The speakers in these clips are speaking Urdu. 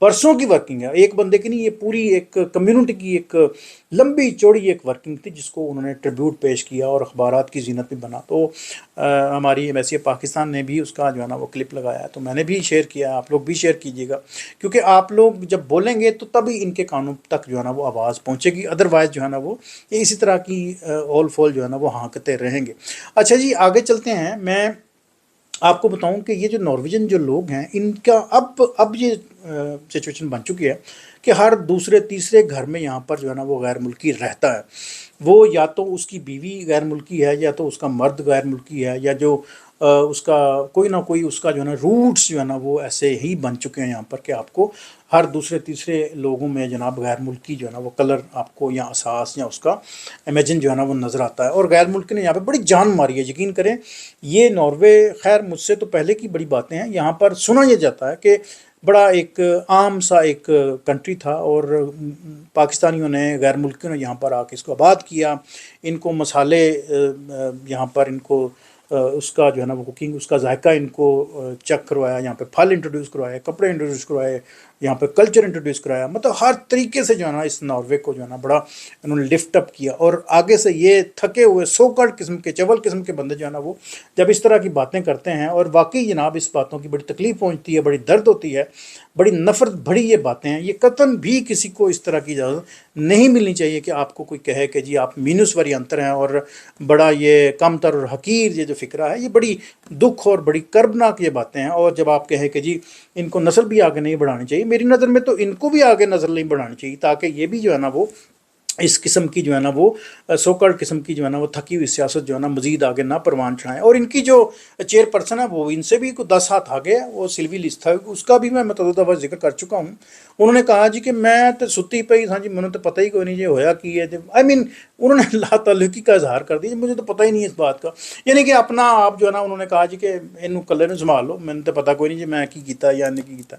برسوں کی ورکنگ ہے، ایک بندے کی نہیں، یہ پوری ایک کمیونٹی کی ایک لمبی چوڑی ایک ورکنگ تھی جس کو انہوں نے ٹریبیوٹ پیش کیا اور اخبارات کی زینت بھی بنا۔ تو ہماری ایمبیسی پاکستان نے بھی اس کا جو ہے نا وہ کلپ لگایا ہے، تو میں نے بھی شیئر کیا، آپ لوگ بھی شیئر کیجیے گا، کیونکہ آپ لوگ جب بولیں گے تو تبھی ان کے کانوں تک جو ہے نا وہ آواز پہنچے گی، ادروائز جو ہے نا وہ یہ اسی طرح کی اول فول جو ہے نا وہ ہانکتے رہیں گے۔ اچھا جی آگے چلتے ہیں، میں آپ کو بتاؤں کہ یہ جو نارویجن جو لوگ ہیں ان کا اب یہ سچویشن بن چکی ہے کہ ہر دوسرے تیسرے گھر میں یہاں پر جو ہے نا وہ غیر ملکی رہتا ہے، وہ یا تو اس کی بیوی غیر ملکی ہے، یا تو اس کا مرد غیر ملکی ہے، یا جو اس کا کوئی نہ کوئی اس کا جو ہے نا روٹس جو ہے نا وہ ایسے ہی بن چکے ہیں یہاں پر کہ آپ کو ہر دوسرے تیسرے لوگوں میں جناب غیر ملکی جو ہے نا وہ کلر آپ کو یا احساس یا اس کا امیجن جو ہے نا وہ نظر آتا ہے۔ اور غیر ملکی نے یہاں پہ بڑی جان ماری ہے، یقین کریں یہ ناروے، خیر مجھ سے تو پہلے کی بڑی باتیں ہیں، یہاں پر سنا یہ جاتا ہے کہ بڑا ایک عام سا ایک کنٹری تھا، اور پاکستانیوں نے غیر ملکیوں نے یہاں پر آ کے اس کو آباد کیا، ان کو مسالے یہاں پر ان کو اس کا جو ہے نا وہ کوکنگ، اس کا ذائقہ ان کو چیک کروایا، یہاں پہ پھل انٹروڈیوس کروائے، کپڑے انٹروڈیوس کروائے، یہاں پہ کلچر انٹروڈیوس کرایا، مطلب ہر طریقے سے جو ہے نا اس ناروے کو جو ہے نا بڑا انہوں نے لفٹ اپ کیا۔ اور آگے سے یہ تھکے ہوئے سوکڑ قسم کے چول قسم کے بندے جو ہے نا وہ جب اس طرح کی باتیں کرتے ہیں، اور واقعی جناب اس باتوں کی بڑی تکلیف پہنچتی ہے، بڑی درد ہوتی ہے، بڑی نفرت بھری یہ باتیں ہیں، یہ قطعاً بھی کسی کو اس طرح کی اجازت نہیں ملنی چاہیے کہ آپ کو کوئی کہے کہ جی آپ مینوس وری انتر ہیں، اور بڑا یہ کم تر اور حقیر یہ جو فکرہ ہے، یہ بڑی دکھ اور بڑی کربناک یہ باتیں ہیں۔ اور جب آپ کہیں کہ جی ان کو نسل بھی آگے نہیں بڑھانی چاہیے، میری نظر میں تو ان کو بھی آگے نسل نہیں بڑھانی چاہیے، تاکہ یہ بھی جو ہے نا وہ اس قسم کی جو ہے نا وہ سوکڑ قسم کی جو ہے نا وہ تھکی ہوئی سیاست جو ہے نا مزید آگے نہ پروان چڑھائیں۔ اور ان کی جو چیئر پرسن ہے وہ ان سے بھی کوئی 10 ہاتھ آگے ہے، وہ سلوی لسٹ ہے، اس کا بھی میں متعدد دفعہ ذکر کر چکا ہوں۔ انہوں نے کہا جی کہ میں تو ستی پہ ہی تھا جی، مجھے تو پتہ ہی کوئی نہیں یہ ہویا کی ہے، آئی مین انہوں نے اللہ تعلقی کا اظہار کر دیا، مجھے تو پتہ ہی نہیں ہے اس بات کا، یعنی کہ اپنا آپ جو ہے نا انہوں نے کہا جی کہ انہوں کلر نے سنبھال لو، میں نے تو پتہ کوئی نہیں جی میں کی کیتا یا نہیں کی کیتا۔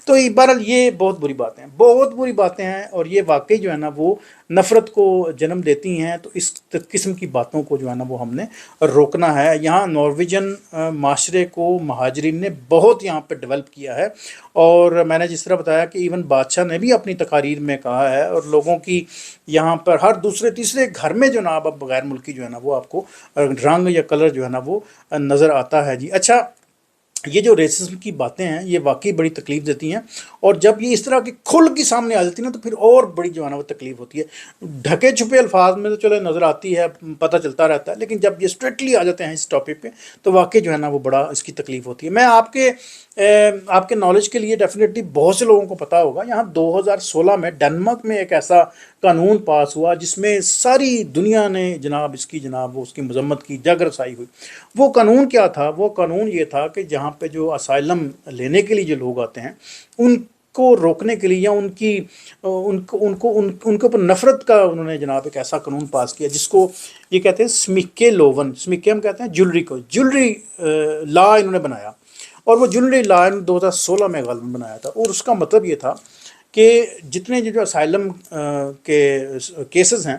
تو بہرحال یہ بہت بری باتیں ہیں، بہت بری باتیں ہیں، اور یہ واقعی جو ہے نا وہ نفرت کو جنم دیتی ہیں۔ تو اس قسم کی باتوں کو جو ہے نا وہ ہم نے روکنا ہے۔ یہاں نارویجن معاشرے کو مہاجرین نے بہت یہاں پہ ڈیولپ کیا ہے، اور میں نے جس طرح بتایا کہ ایون بادشاہ نے بھی اپنی تقاریر میں کہا ہے، اور لوگوں کی یہاں پر ہر دوسرے تیسرے گھر میں جو نا اب غیر ملکی جو ہے نا وہ آپ کو رنگ یا کلر جو ہے نا وہ نظر آتا ہے جی۔ اچھا یہ جو ریسزم کی باتیں ہیں یہ واقعی بڑی تکلیف دیتی ہیں، اور جب یہ اس طرح کی کھل کی سامنے آ جاتی ہیں نا تو پھر اور بڑی جو ہے نا وہ تکلیف ہوتی ہے۔ ڈھکے چھپے الفاظ میں تو چلو نظر آتی ہے، پتہ چلتا رہتا ہے، لیکن جب یہ اسٹریٹلی آ جاتے ہیں اس ٹاپک پہ تو واقعی جو ہے نا وہ بڑا اس کی تکلیف ہوتی ہے۔ میں آپ کے نالج کے لیے ڈیفینیٹلی بہت سے لوگوں کو پتہ ہوگا، یہاں 2016 میں ڈنمارک میں ایک ایسا قانون پاس ہوا جس میں ساری دنیا نے جناب اس کی جناب وہ اس کی مذمت کی، جگ رسائی ہوئی۔ وہ قانون کیا تھا؟ وہ قانون یہ تھا کہ جہاں پہ جو اسائلم لینے کے لیے جو لوگ آتے ہیں ان کو روکنے کے لیے، یا ان کے اوپر نفرت کا انہوں نے جناب ایک ایسا قانون پاس کیا جس کو یہ کہتے ہیں سمیکے لوون، سمیکے ہم کہتے ہیں جولری کو، جولری لا انہوں نے بنایا، اور وہ جولری لا 2016 میں غالباً بنایا تھا، اور اس کا مطلب یہ تھا کہ جتنے جو اسائلم کے کیسز ہیں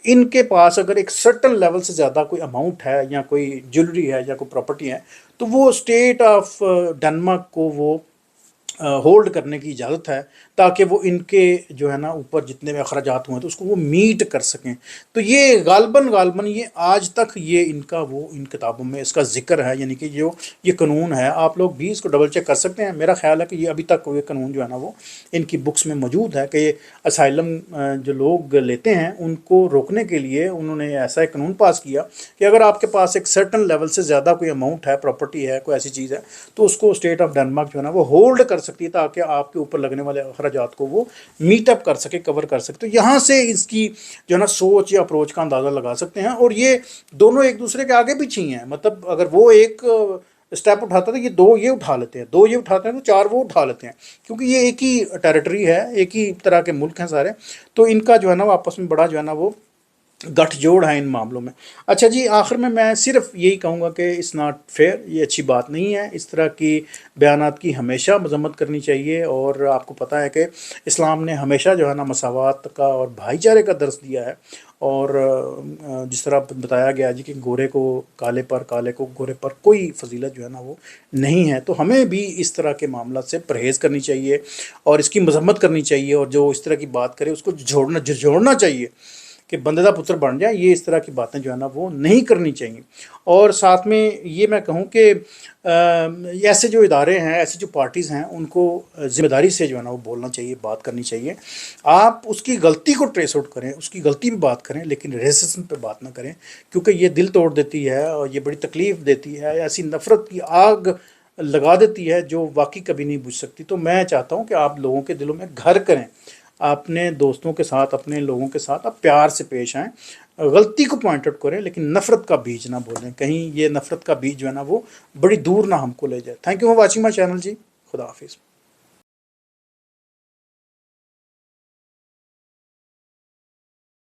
ان کے پاس اگر ایک سرٹن لیول سے زیادہ کوئی اماؤنٹ ہے یا کوئی جولری ہے یا کوئی پراپرٹی ہے تو وہ اسٹیٹ آف ڈنمارک کو وہ ہولڈ کرنے کی اجازت ہے، تاکہ وہ ان کے جو ہے نا اوپر جتنے بھی اخراجات ہوئے ہیں تو اس کو وہ میٹ کر سکیں۔ تو یہ غالباً یہ آج تک یہ ان کا وہ ان کتابوں میں اس کا ذکر ہے، یعنی کہ جو یہ قانون ہے آپ لوگ بھی اس کو ڈبل چیک کر سکتے ہیں۔ میرا خیال ہے کہ یہ ابھی تک یہ قانون جو ہے نا وہ ان کی بکس میں موجود ہے کہ یہ اسائلم جو لوگ لیتے ہیں ان کو روکنے کے لیے انہوں نے ایسا ایک قانون پاس کیا کہ اگر آپ کے پاس ایک سرٹن لیول سے زیادہ کوئی اماؤنٹ ہے، پراپرٹی ہے، کوئی ایسی چیز ہے، تو اس کو اسٹیٹ آف ڈنمارک جو ہے نا وہ ہولڈ کر سکتی ہے، تاکہ آپ کے اوپر لگنے والے اخراجات کو وہ میٹ اپ کر سکے، کور کر سکے۔ تو یہاں سے اس کی جو ہے نا سوچ یا اپروچ کا اندازہ لگا سکتے ہیں، اور یہ دونوں ایک دوسرے کے آگے پیچھے ہیں، مطلب اگر وہ ایک اسٹیپ اٹھاتا ہے تو یہ دو یہ اٹھا لیتے ہیں، دو یہ اٹھاتے ہیں تو چار وہ اٹھا لیتے ہیں، کیونکہ یہ ایک ہی ٹیریٹری ہے، ایک ہی طرح کے ملک ہیں سارے، تو ان کا جو ہے نا وہ آپس میں بڑا جو ہے نا وہ گٹھ جوڑ ہے ان معاملوں میں۔ اچھا جی آخر میں صرف یہی کہوں گا کہ اٹس ناٹ فیئر، یہ اچھی بات نہیں ہے، اس طرح کی بیانات کی ہمیشہ مذمت کرنی چاہیے، اور آپ کو پتہ ہے کہ اسلام نے ہمیشہ جو ہے نا مساوات کا اور بھائی چارے کا درس دیا ہے، اور جس طرح بتایا گیا جی کہ گورے کو کالے پر، کالے کو گورے پر کوئی فضیلت جو ہے نا وہ نہیں ہے، تو ہمیں بھی اس طرح کے معاملات سے پرہیز کرنی چاہیے اور اس کی مذمت کرنی چاہیے، اور جو اس طرح کی بات کرے اس کو جھڑنا چاہیے کہ بندے دا پتر بن جائے، یہ اس طرح کی باتیں جو ہے نا وہ نہیں کرنی چاہیے۔ اور ساتھ میں یہ میں کہوں کہ ایسے جو ادارے ہیں، ایسی جو پارٹیز ہیں، ان کو ذمہ داری سے جو ہے نا وہ بولنا چاہیے، بات کرنی چاہیے۔ آپ اس کی غلطی کو ٹریس آؤٹ کریں، اس کی غلطی پہ بات کریں، لیکن ریسزم پہ بات نہ کریں، کیونکہ یہ دل توڑ دیتی ہے اور یہ بڑی تکلیف دیتی ہے، ایسی نفرت کی آگ لگا دیتی ہے جو واقعی کبھی نہیں بجھ سکتی۔ تو میں چاہتا ہوں کہ آپ لوگوں کے دلوں میں گھر کریں، اپنے دوستوں کے ساتھ، اپنے لوگوں کے ساتھ آپ پیار سے پیش آئیں، غلطی کو پوائنٹ آؤٹ کریں، لیکن نفرت کا بیج نہ بولیں، کہیں یہ نفرت کا بیج جو ہے نا وہ بڑی دور نہ ہم کو لے جائے۔ Thank you for watching my channel جی، خدا حافظ۔